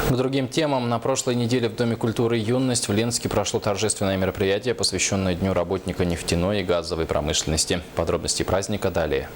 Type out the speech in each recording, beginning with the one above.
К другим темам. На прошлой неделе в Доме культуры «Юность» в Ленске прошло торжественное мероприятие, посвященное Дню работника нефтяной и газовой промышленности. Подробности праздника далее.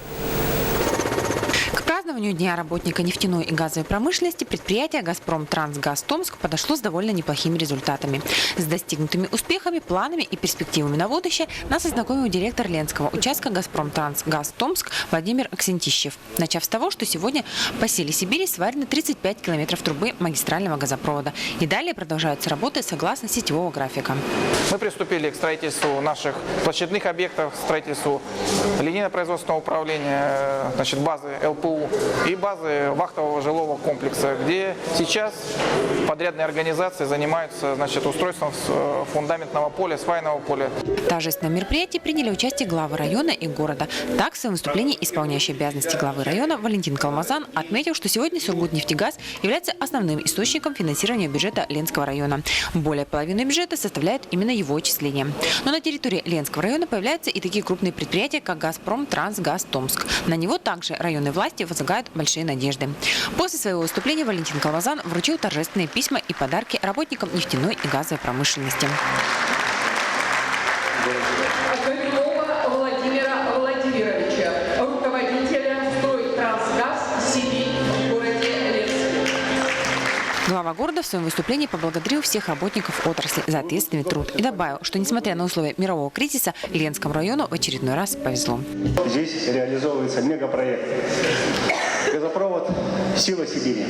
К празднованию Дня работника нефтяной и газовой промышленности предприятие «Газпром Трансгаз Томск» подошло с довольно неплохими результатами. С достигнутыми успехами, планами и перспективами на будущее нас ознакомил директор ленского участка «Газпром Трансгаз Томск» Владимир Аксентищев. Начав с того, что сегодня по селе Сибири сварены 35 километров трубы магистрального газопровода. И далее продолжаются работы согласно сетевого графика. Мы приступили к строительству наших площадных объектов, строительству линейно-производственного управления, базы ЛПУ и базы вахтового жилого комплекса, где сейчас подрядные организации занимаются устройством фундаментного поля, свайного поля. В торжественном мероприятии приняли участие главы района и города. Так, в своем выступлении исполняющий обязанности главы района Валентин Калмазан отметил, что сегодня Сургутнефтегаз является основным источником финансирования бюджета Ленского района. Более половины бюджета составляют именно его отчисления. Но на территории Ленского района появляются и такие крупные предприятия, как «Газпром Трансгаз Томск». На него также районные власти возлагают большие надежды. После своего выступления Валентин Калмазан вручил торжественные письма и подарки работникам нефтяной и газовой промышленности. Владимира Владимировича, руководителя «Стройтрансгаз Сибирь» в городе Ленск. Глава города в своем выступлении поблагодарил всех работников отрасли за ответственный труд и добавил, что несмотря на условия мирового кризиса, Ленскому району в очередной раз повезло. Здесь реализовывается мегапроект «Газопровод. Сила Сибири».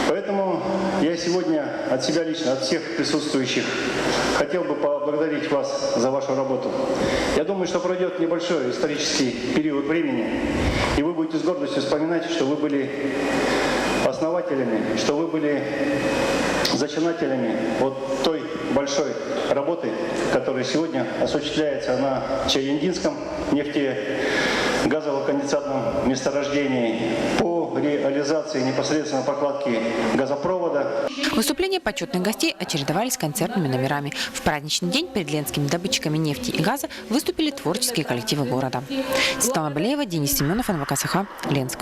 Поэтому я сегодня от себя лично, от всех присутствующих, хотел бы поблагодарить вас за вашу работу. Я думаю, что пройдет небольшой исторический период времени, и вы будете с гордостью вспоминать, что вы были основателями, что вы были зачинателями вот той большой работы, которая сегодня осуществляется на Чаяндинском нефтегазово-конденсатном месторождении по реализации непосредственно прокладки газопровода. Выступления почетных гостей очередовались концертными номерами. В праздничный день перед ленскими добытчиками нефти и газа выступили творческие коллективы города. Светлана Балеева, Денис Семенов, НВК СХ, Ленск.